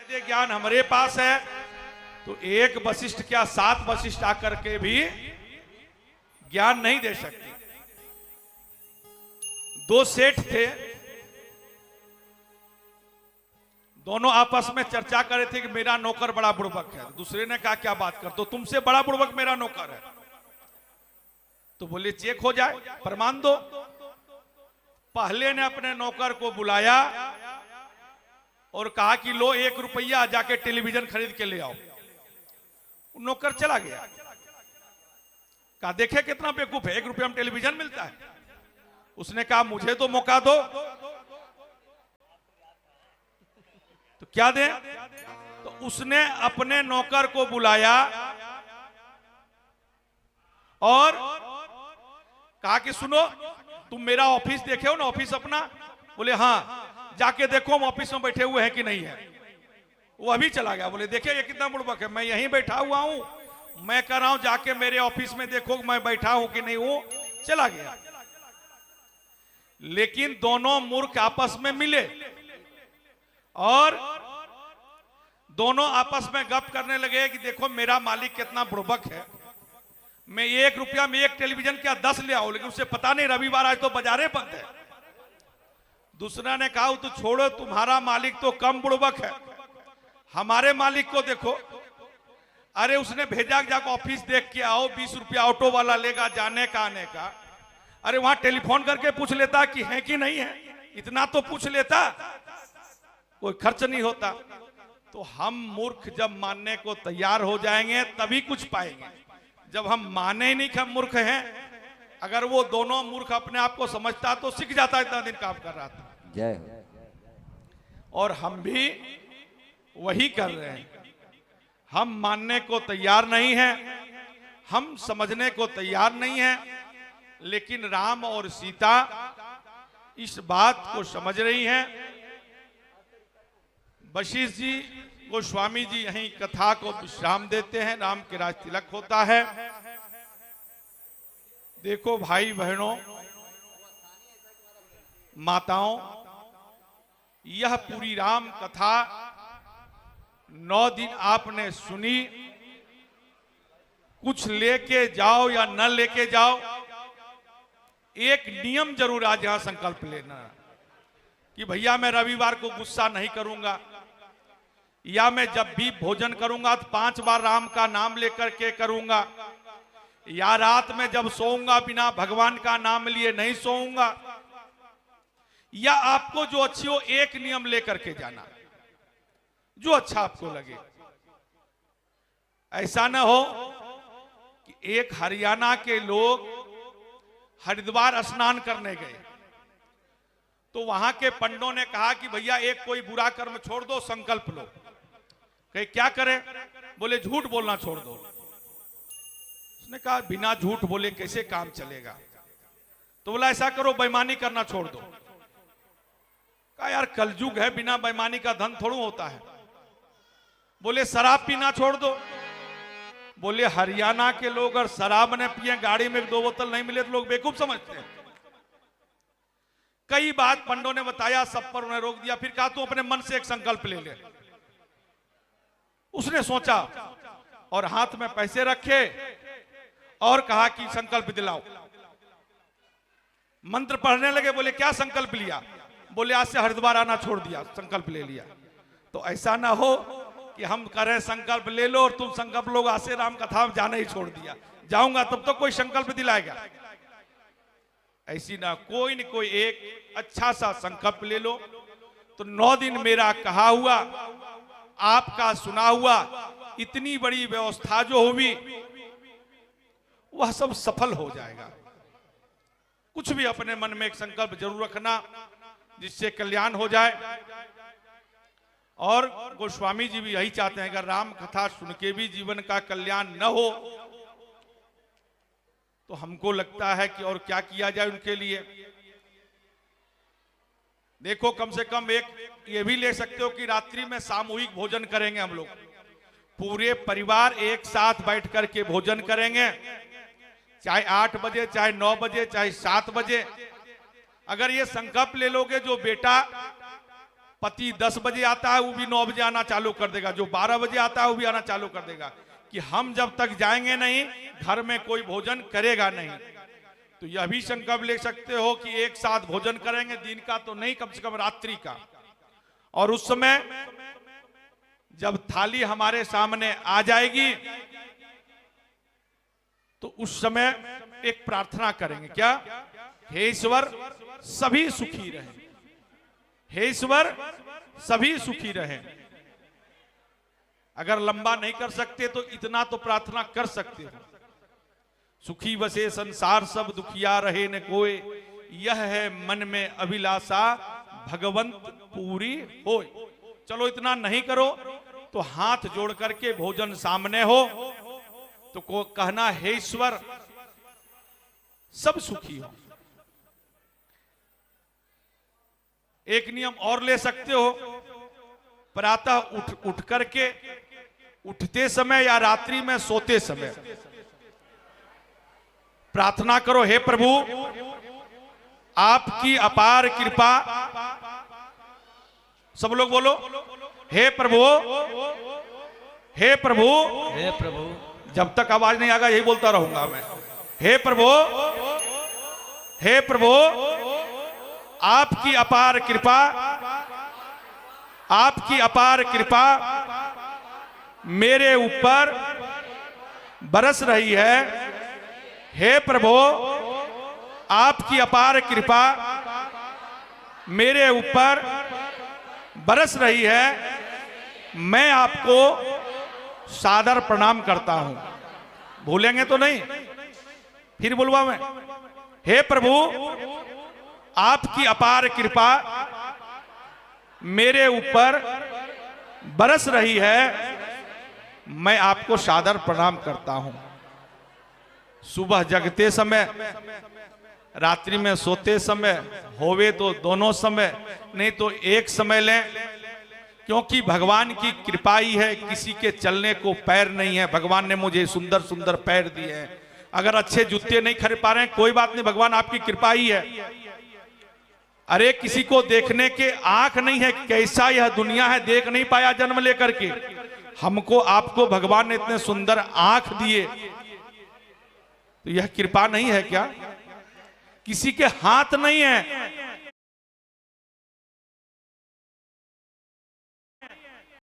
वेद ज्ञान हमारे पास है, तो एक वशिष्ठ क्या 7 वशिष्ठ आकर के भी ज्ञान नहीं दे सकते। 2 सेठ थे, दोनों आपस में चर्चा कर रहे थे कि मेरा नौकर बड़ा बुड़बक है। दूसरे ने कहा क्या बात कर, तो तुमसे बड़ा बुड़बक मेरा नौकर है। तो बोले चेक हो जाए, प्रमाण दो। पहले ने अपने नौकर को बुलाया और कहा कि लो 1 रुपया जाके टेलीविजन खरीद के ले आओ। नौकर चला गया, कहा देखे कितना बेवकूफ है, 1 रुपया में टेलीविजन मिलता है। उसने कहा मुझे तो मौका दो, तो क्या दे। तो उसने अपने नौकर को बुलाया और कहा कि सुनो, तुम मेरा ऑफिस देखे हो ना, ऑफिस अपना। बोले हाँ, जाके देखो हम ऑफिस में बैठे हुए हैं कि नहीं है। वो अभी चला गया। बोले देखिए ये कितना बुड़बक है, मैं यहीं बैठा हुआ हूं, मैं कह रहा हूं जाके मेरे ऑफिस में देखो मैं बैठा हूं कि नहीं हूं। चला गया। लेकिन दोनों मूर्ख आपस में मिले और दोनों आपस में गप करने लगे कि देखो मेरा मालिक कितना बुड़बक है, मैं 1 रुपया में 1 टेलीविजन क्या 10 ले आओ, लेकिन उसे पता नहीं रविवार आज तो बाजारे बंद है। दूसरा ने कहा तो छोड़ो, तुम्हारा मालिक तो कम बुड़बक है, हमारे मालिक को देखो। अरे उसने भेजा जाकर ऑफिस देख के आओ, 20 रुपया ऑटो वाला लेगा जाने का आने का। अरे वहां टेलीफोन करके पूछ लेता कि है कि नहीं है, इतना तो पूछ लेता, कोई खर्च नहीं होता। तो हम मूर्ख जब मानने को तैयार हो जाएंगे तभी कुछ पाएंगे। जब हम माने ही नहीं कि हम मूर्ख हैं, अगर वो दोनों मूर्ख अपने आप को समझता तो सीख जाता, इतना दिन काम कर रहा था। जय। और हम भी वही कर रहे हैं। हम मानने को तैयार नहीं हैं, हम समझने को तैयार नहीं हैं, लेकिन राम और सीता इस बात को समझ रही हैं। वशिष्ठ जी गोस्वामी जी यहीं कथा को विश्राम देते हैं, राम के राज तिलक होता है। देखो भाई बहनों माताओं, यह पूरी राम कथा 9 दिन आपने सुनी। कुछ लेके जाओ या न लेके जाओ, एक नियम जरूर आज यहां संकल्प लेना कि भैया मैं रविवार को गुस्सा नहीं करूंगा, या मैं जब भी भोजन करूंगा तो 5 बार राम का नाम लेकर के करूंगा, या रात में जब सोऊंगा बिना भगवान का नाम लिए नहीं सोऊंगा। या आपको जो अच्छी हो एक नियम लेकर के जाना, जो अच्छा आपको लगे। ऐसा ना हो कि एक हरियाणा के लोग हरिद्वार स्नान करने गए, तो वहां के पंडों ने कहा कि भैया एक कोई बुरा कर्म छोड़ दो, संकल्प लो। कहे क्या करें? बोले झूठ बोलना छोड़ दो। उसने कहा बिना झूठ बोले कैसे काम चलेगा? तो बोला ऐसा करो बेईमानी करना छोड़ दो। कहा यार कलयुग है, बिना बेईमानी का धन थोड़ा होता है। बोले शराब पीना छोड़ दो। बोले हरियाणा के लोग अगर शराब ने पिए, गाड़ी में 2 बोतल नहीं मिले तो लोग बेवकूफ समझते हैं। कई बात पंडों ने बताया, सब पर उन्हें रोक दिया। फिर कहा तू अपने मन से एक संकल्प ले ले। उसने सोचा और हाथ में पैसे रखे और कहा कि संकल्प दिलाओ। मंत्र पढ़ने लगे। बोले क्या संकल्प लिया? बोले आज से हरिद्वार आना छोड़ दिया, संकल्प ले लिया। तो ऐसा ना हो कि हम करें संकल्प ले लो और तुम संकल्प लोग आज से राम कथा में जाना ही छोड़ दिया। जाऊंगा तब तो कोई संकल्प दिलाएगा। ऐसी ना कोई न कोई एक अच्छा सा संकल्प ले लो। तो 9 दिन मेरा कहा हुआ, आपका सुना हुआ, इतनी बड़ी व्यवस्था जो हुई वह सब सफल हो जाएगा। कुछ भी अपने मन में एक संकल्प जरूर रखना जिससे कल्याण हो जाए। और गोस्वामी जी भी यही चाहते हैं, अगर राम कथा सुन के भी जीवन का कल्याण न हो तो हमको लगता है कि और क्या किया जाए उनके लिए। देखो कम से कम एक ये भी ले सकते हो कि रात्रि में सामूहिक भोजन करेंगे हम लोग, पूरे परिवार एक साथ बैठ करके भोजन करेंगे, चाहे 8 बजे, चाहे 9 बजे, चाहे 7 बजे। अगर ये संकल्प ले लोगे जो बेटा पति 10 बजे आता है वो भी 9 बजे आना चालू कर देगा, जो 12 बजे आता है वो भी आना चालू कर देगा कि हम जब तक जाएंगे नहीं घर में कोई भोजन करेगा नहीं। तो यह भी संकल्प ले सकते हो कि एक साथ भोजन करेंगे, दिन का तो नहीं, कम से कम रात्रि का। और उस समय जब थाली हमारे सामने आ जाएगी तो उस समय एक प्रार्थना करेंगे, क्या? हे ईश्वर सभी सुखी रहें, हे ईश्वर सभी सुखी रहें। अगर लंबा नहीं कर सकते तो इतना तो प्रार्थना कर सकते हो, सुखी बसे संसार सब दुखिया रहे न कोई, यह है मन में अभिलाषा भगवंत पूरी होय। चलो इतना नहीं करो तो हाथ जोड़ करके भोजन सामने हो तो को कहना, हे ईश्वर सब सुखी हो। एक नियम और ले सकते हो, प्रातः उठ करके उठते समय या रात्रि में सोते समय प्रार्थना करो, हे प्रभु आपकी अपार कृपा, सब लोग बोलो, हे प्रभु, हे प्रभु, हे प्रभु। जब तक आवाज नहीं आएगा यही बोलता रहूंगा मैं, हे प्रभु, हे प्रभु आपकी अपार कृपा, आपकी अपार कृपा मेरे ऊपर बरस रही है। हे प्रभु आपकी अपार कृपा मेरे ऊपर बरस रही है, मैं आपको सादर प्रणाम करता हूं। भूलेंगे तो नहीं, फिर बोलवा मैं, हे प्रभु आपकी अपार कृपा मेरे ऊपर बरस रही है, मैं आपको सादर प्रणाम करता हूं। सुबह जगते समय, रात्रि में सोते समय, होवे तो दोनों समय, नहीं तो एक समय लें, क्योंकि भगवान की कृपा ही है। किसी के चलने को पैर नहीं है, भगवान ने मुझे सुंदर सुंदर पैर दिए हैं। अगर अच्छे जूते नहीं खरीद पा रहे हैं कोई बात नहीं, भगवान आपकी कृपा ही है। अरे किसी को देखने के आंख नहीं है, कैसा यह दुनिया है, देख नहीं पाया जन्म लेकर के, हमको आपको भगवान ने इतने सुंदर आंख दिए, तो यह कृपा नहीं है क्या? किसी के हाथ नहीं है,